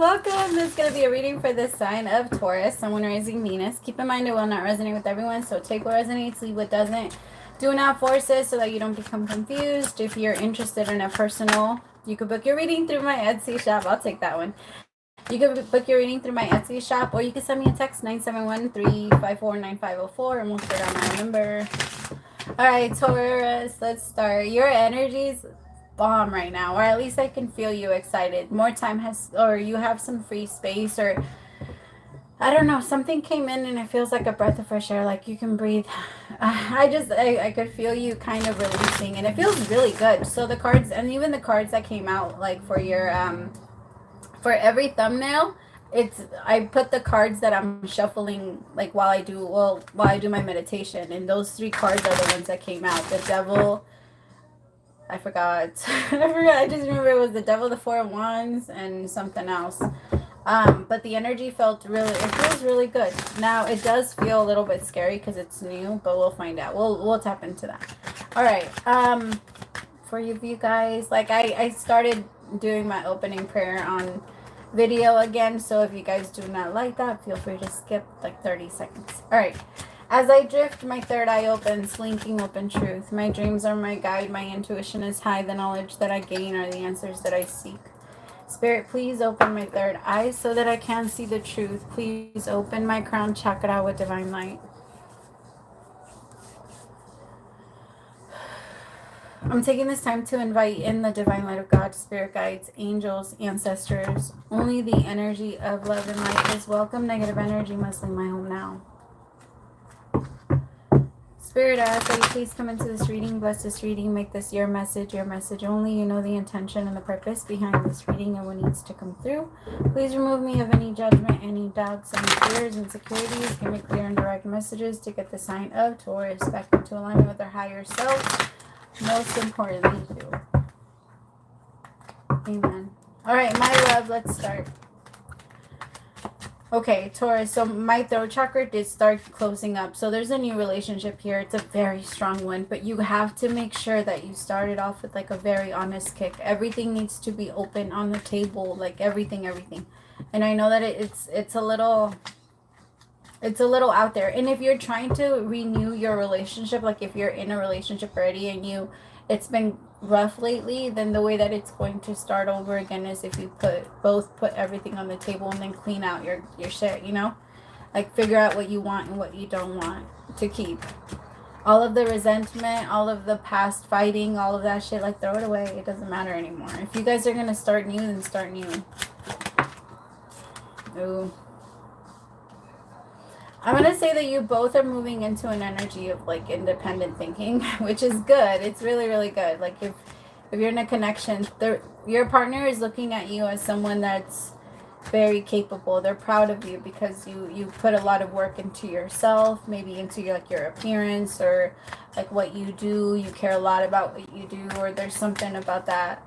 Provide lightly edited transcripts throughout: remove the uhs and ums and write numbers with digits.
welcome. This is going to be a reading for the sign of Taurus, someone rising Venus. Keep in mind it will not resonate with everyone, so take what resonates, leave what doesn't. Do not force it so that you don't become confused. If you're interested in a personal, you could book your reading through my Etsy shop. I'll take that one. You can book your reading through my Etsy shop, or you can send me a text, 971-354-9504, and we'll put on my number. All right, Taurus, let's start. Your energies bomb right now, or at least I can feel you excited. More time has, or you have some free space, or I don't know, something came in and it feels like a breath of fresh air, like you can breathe. I could feel you kind of releasing, and it feels really good. So the cards, and even the cards that came out, like for your for every thumbnail, I put the cards that I'm shuffling, like while I do my meditation, and those 3 cards are the ones that came out. The Devil, I forgot. I just remember it was the Devil, the 4 of Wands, and something else. But the energy it feels really good. Now, it does feel a little bit scary because it's new, but we'll find out. We'll tap into that. All right. For you guys, like I started doing my opening prayer on video again, so if you guys do not like that, feel free to skip like 30 seconds. All right. As I drift, my third eye opens, linking open truth. My dreams are my guide. My intuition is high. The knowledge that I gain are the answers that I seek. Spirit, please open my third eye so that I can see the truth. Please open my crown chakra with divine light. I'm taking this time to invite in the divine light of God, spirit guides, angels, ancestors. Only the energy of love and light is welcome. Negative energy must leave my home now. Spirit, I ask that you please come into this reading, bless this reading, make this your message only. You know the intention and the purpose behind this reading and what needs to come through. Please remove me of any judgment, any doubts, any fears, insecurities. Give me clear and direct messages to get the sign of Taurus back into alignment with our higher self. Most importantly, too. Amen. All right, my love, let's start. Okay, Taurus, so my throat chakra did start closing up. So there's a new relationship here. It's a very strong one, but you have to make sure that you started off with like a very honest kick. Everything needs to be open on the table, like everything. And I know that it's a little out there. And if you're trying to renew your relationship, like if you're in a relationship already and it's been rough lately, then the way that it's going to start over again is if you both put everything on the table and then clean out your shit, you know? Like figure out what you want and what you don't want to keep. All of the resentment, all of the past fighting, all of that shit, like throw it away. It doesn't matter anymore. If you guys are going to start new, then start new. Ooh. I'm going to say that you both are moving into an energy of like independent thinking, which is good. It's really, really good. Like if you're in a connection, your partner is looking at you as someone that's very capable. They're proud of you because you put a lot of work into yourself, maybe into your appearance or like what you do. You care a lot about what you do, or there's something about that.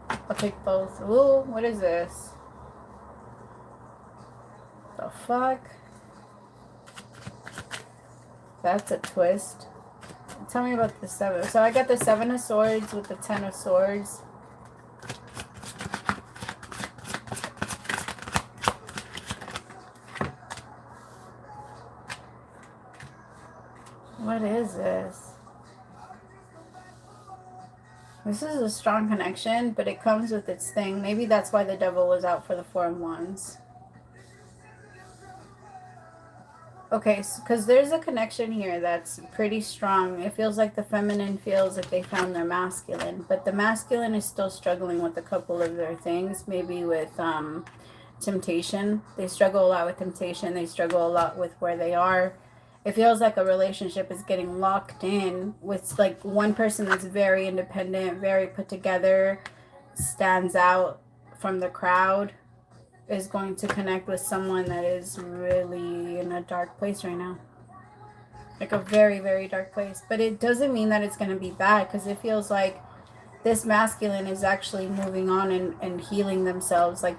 I'll take both. Ooh, what is this? The fuck? That's a twist. Tell me about the 7. So I got the 7 of Swords with the 10 of Swords. What is this? This is a strong connection, but it comes with its thing. Maybe that's why the Devil was out for the 4 of Wands. Okay, because there's a connection here that's pretty strong. It feels like the feminine feels like they found their masculine, but the masculine is still struggling with a couple of their things, maybe with temptation. They struggle a lot with temptation. They struggle a lot with where they are. It feels like a relationship is getting locked in with like one person that's very independent, very put together, stands out from the crowd, is going to connect with someone that is really in a dark place right now. Like a very, very dark place. But it doesn't mean that it's going to be bad, because it feels like this masculine is actually moving on and healing themselves. Like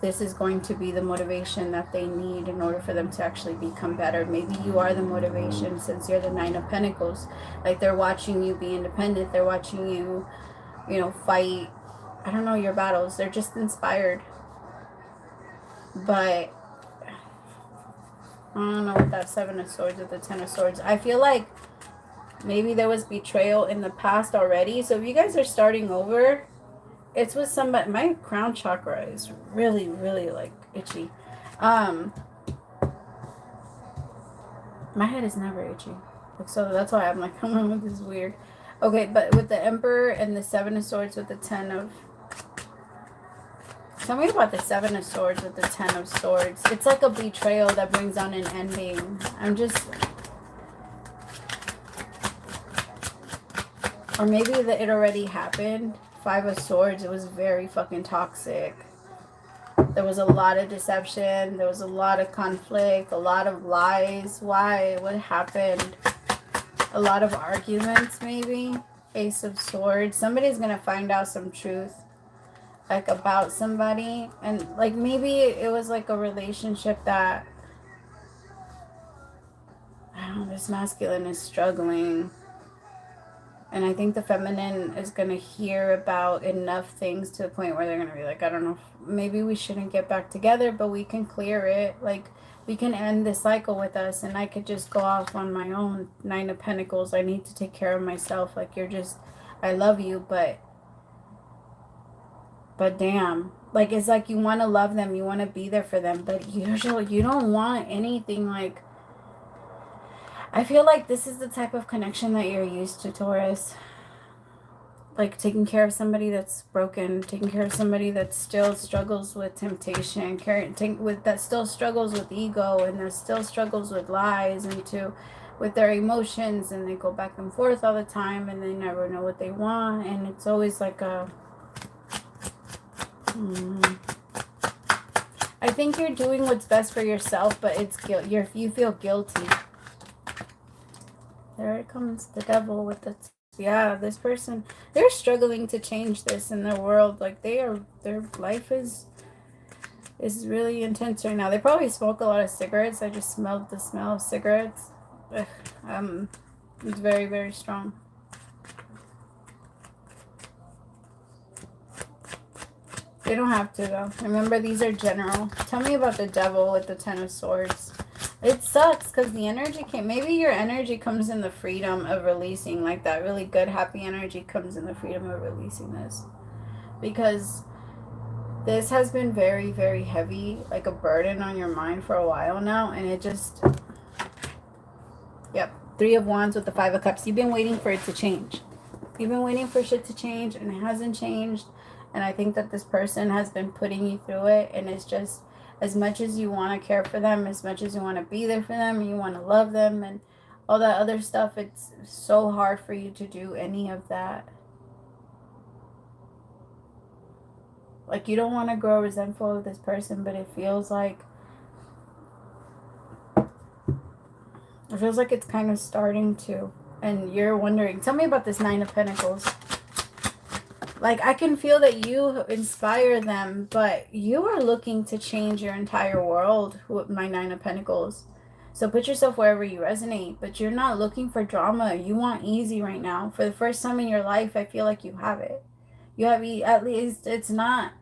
this is going to be the motivation that they need in order for them to actually become better. Maybe you are the motivation, since you're the 9 of Pentacles. Like they're watching you be independent. They're watching you, fight, I don't know, your battles. They're just inspired. But I don't know what that Seven of Swords with the Ten of Swords. I feel like maybe there was betrayal in the past already. So if you guys are starting over, it's with somebody. My crown chakra is really, really like itchy. My head is never itchy. So that's why I'm like, oh, this is weird. Okay, but with the Emperor and the Seven of Swords with the Ten of... Tell me about the Seven of Swords with the Ten of Swords. It's like a betrayal that brings on an ending. I'm just... Or maybe that it already happened. Five of Swords, it was very fucking toxic. There was a lot of deception. There was a lot of conflict. A lot of lies. Why? What happened? A lot of arguments, maybe. Ace of Swords. Somebody's going to find out some truth, like, about somebody. And, like, maybe it was, like, a relationship that, I don't know, this masculine is struggling. And I think the feminine is going to hear about enough things to the point where they're going to be like, I don't know, maybe we shouldn't get back together, but we can clear it. Like, we can end this cycle with us, and I could just go off on my own. Nine of Pentacles, I need to take care of myself. Like, you're just, I love you, but damn. Like, it's like you want to love them, you want to be there for them, but usually you don't want anything like... I feel like this is the type of connection that you're used to, Taurus. Like, taking care of somebody that's broken, taking care of somebody that still struggles with temptation, that still struggles with ego, and that still struggles with lies and with their emotions, and they go back and forth all the time, and they never know what they want, and it's always like a... I think you're doing what's best for yourself, but it's guilt. You feel guilty. There it comes, the devil with the... Yeah, this person, they're struggling to change this in their world. Like, their life is really intense right now. They probably smoke a lot of cigarettes. I just smelled the smell of cigarettes. Ugh, it's very, very strong. They don't have to, though. Remember, these are general. Tell me about the devil with the Ten of Swords. It sucks because the energy maybe your energy comes in the freedom of releasing, like that really good, happy energy comes in the freedom of releasing this. Because this has been very, very heavy, like a burden on your mind for a while now, and it just... Yep. Three of Wands with the Five of Cups. You've been waiting for it to change. You've been waiting for shit to change, and it hasn't changed. And I think that this person has been putting you through it, and it's just... As much as you want to care for them, as much as you want to be there for them, and you want to love them, and all that other stuff, it's so hard for you to do any of that. Like, you don't want to grow resentful of this person, but it feels like it's kind of starting to. And you're wondering, tell me about this Nine of Pentacles. Like, I can feel that you inspire them, but you are looking to change your entire world with my Nine of Pentacles. So put yourself wherever you resonate, but you're not looking for drama. You want easy right now. For the first time in your life, I feel like you have it. You have, at least, it's not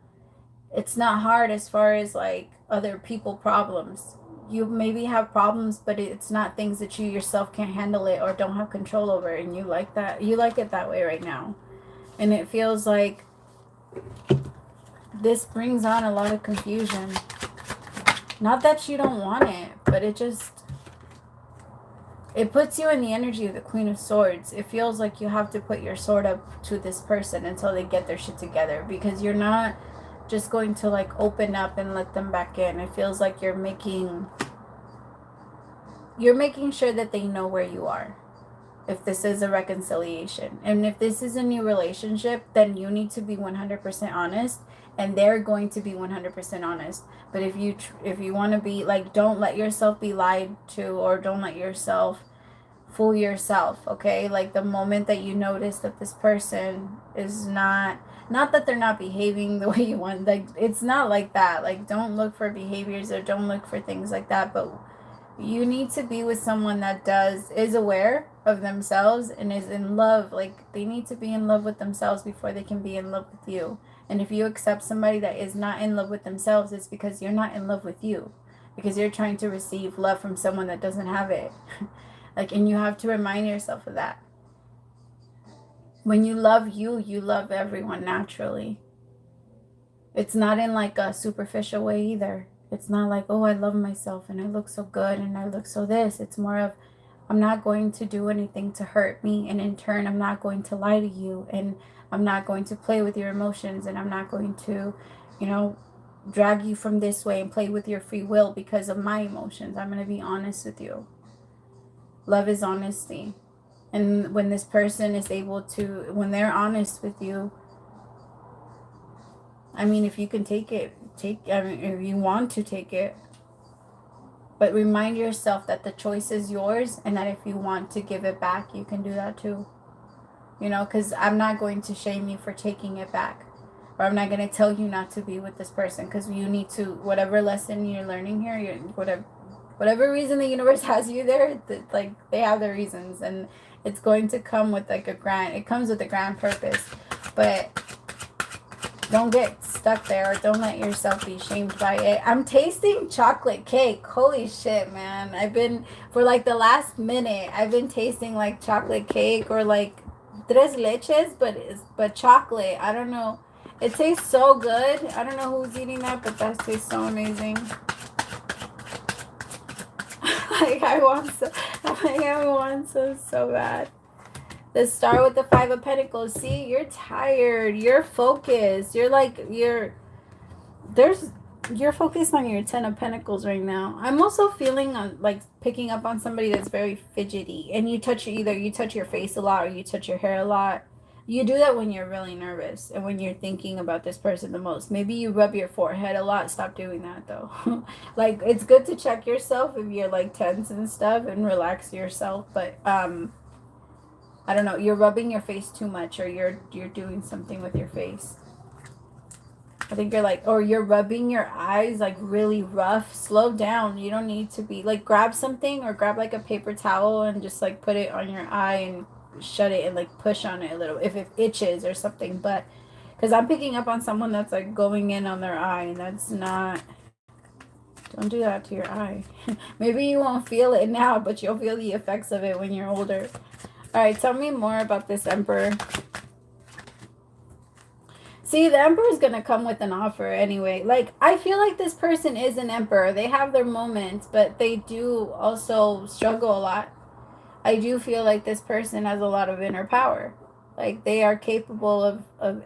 hard as far as, like, other people problems. You maybe have problems, but it's not things that you yourself can't handle it or don't have control over, and you like that. You like it that way right now. And it feels like this brings on a lot of confusion. Not that you don't want it, but it puts you in the energy of the Queen of Swords. It feels like you have to put your sword up to this person until they get their shit together. Because you're not just going to, like, open up and let them back in. It feels like you're making sure that they know where you are. If this is a reconciliation, and if this is a new relationship, then you need to be 100% honest, and they're going to be 100% honest. But if you want to be, like, don't let yourself be lied to, or don't let yourself fool yourself, okay? Like, the moment that you notice that this person is not that they're not behaving the way you want, like, it's not like that. Like, don't look for behaviors or don't look for things like that, but you need to be with someone that is aware of themselves and is in love. Like, they need to be in love with themselves before they can be in love with you. And if you accept somebody that is not in love with themselves, it's because you're not in love with you. Because you're trying to receive love from someone that doesn't have it. Like, and you have to remind yourself of that. When you love you, you love everyone naturally. It's not in like a superficial way either. It's not like, oh, I love myself and I look so good and I look so this. It's more of, I'm not going to do anything to hurt me. And in turn, I'm not going to lie to you. And I'm not going to play with your emotions. And I'm not going to, you know, drag you from this way and play with your free will because of my emotions. I'm going to be honest with you. Love is honesty. And when this person is able to, when they're honest with you, I mean, if you can take it, I mean, if you want to take it, but remind yourself that the choice is yours and that if you want to give it back, you can do that too. You know, because I'm not going to shame you for taking it back. Or I'm not going to tell you not to be with this person because you need to, whatever lesson you're learning here, whatever reason the universe has you there, like they have their reasons. And it's going to come with like it comes with a grand purpose. But don't get stuck there. Or don't let yourself be shamed by it. I'm tasting chocolate cake. Holy shit, man. I've been, for like the last minute, I've been tasting like chocolate cake or like tres leches, but chocolate. I don't know. It tastes so good. I don't know who's eating that, but that tastes so amazing. Like I want so bad. The star with the 5 of Pentacles. See, you're tired. You're focused. You're focused on your 10 of Pentacles right now. I'm also feeling like picking up on somebody that's very fidgety. And either you touch your face a lot or you touch your hair a lot. You do that when you're really nervous and when you're thinking about this person the most. Maybe you rub your forehead a lot. Stop doing that though. Like, it's good to check yourself if you're like tense and stuff and relax yourself. But I don't know, you're rubbing your face too much or you're doing something with your face. I think you're like, or you're rubbing your eyes like really rough. Slow down. You don't need to be like, grab something or grab like a paper towel and just like put it on your eye and shut it and like push on it a little if it itches or something. But because I'm picking up on someone that's like going in on their eye, and that's not, don't do that to your eye. Maybe you won't feel it now, but you'll feel the effects of it when you're older. All right, tell me more about this Emperor. See, the Emperor is going to come with an offer anyway. Like, I feel like this person is an Emperor. They have their moments, but they do also struggle a lot. I do feel like this person has a lot of inner power. Like, they are capable of...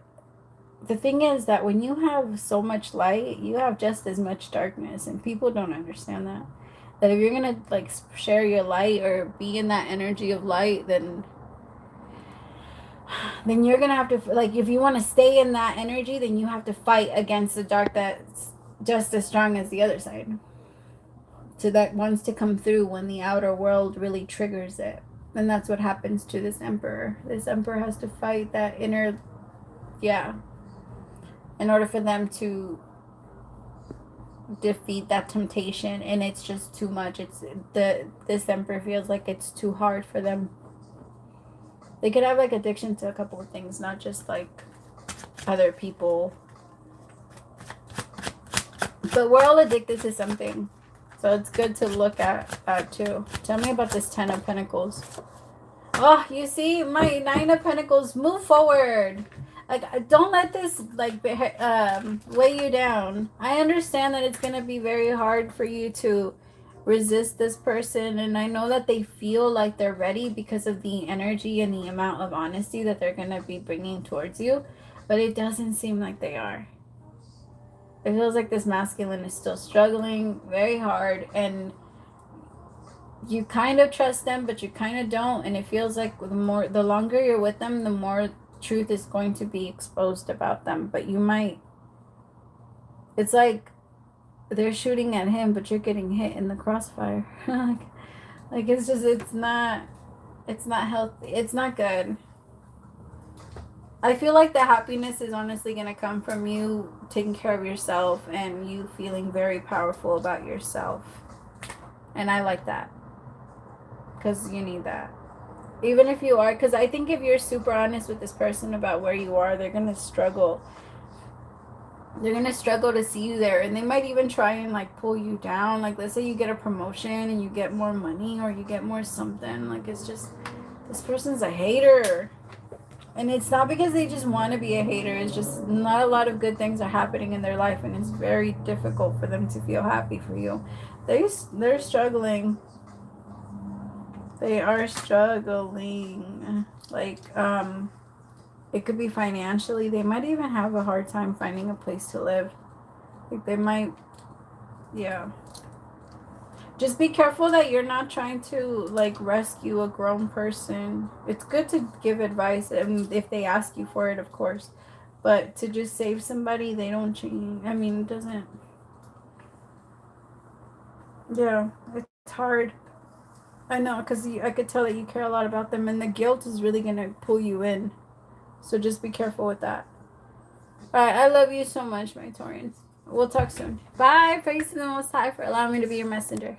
The thing is that when you have so much light, you have just as much darkness, and people don't understand that. That if you're going to, like, share your light or be in that energy of light, then you're going to have to, like, if you want to stay in that energy, then you have to fight against the dark that's just as strong as the other side. So that wants to come through when the outer world really triggers it. And that's what happens to this Emperor. This Emperor has to fight that inner, in order for them to defeat that temptation, and it's just too much. This Emperor feels like it's too hard for them. They could have like addiction to a couple of things, not just like other people, but we're all addicted to something, so it's good to look at too. Tell me about this 10 of Pentacles. Oh, you see my 9 of Pentacles. Move forward. Like, don't let this, like, weigh you down. I understand that it's going to be very hard for you to resist this person. And I know that they feel like they're ready because of the energy and the amount of honesty that they're going to be bringing towards you. But it doesn't seem like they are. It feels like this masculine is still struggling very hard. And you kind of trust them, but you kind of don't. And it feels like the longer you're with them, the more truth is going to be exposed about them. But you might, it's like they're shooting at him, but you're getting hit in the crossfire. like it's just, it's not healthy. It's not good. I feel like the happiness is honestly going to come from you taking care of yourself and you feeling very powerful about yourself. And I like that, because you need that. Even if you are, because I think if you're super honest with this person about where you are, they're going to struggle. They're going to struggle to see you there. And they might even try and like pull you down. Like let's say you get a promotion and you get more money or you get more something. Like it's just, this person's a hater. And it's not because they just want to be a hater. It's just not a lot of good things are happening in their life. And it's very difficult for them to feel happy for you. They're struggling. They are struggling. Like, it could be financially. They might even have a hard time finding a place to live. Like they might, yeah. Just be careful that you're not trying to like rescue a grown person. It's good to give advice, and if they ask you for it, of course. But to just save somebody, they don't change. I mean, it doesn't. Yeah, it's hard. I know, because I could tell that you care a lot about them, and the guilt is really going to pull you in. So just be careful with that. All right, I love you so much, my Taurans. We'll talk soon. Bye. Praise to the Most High for allowing me to be your messenger.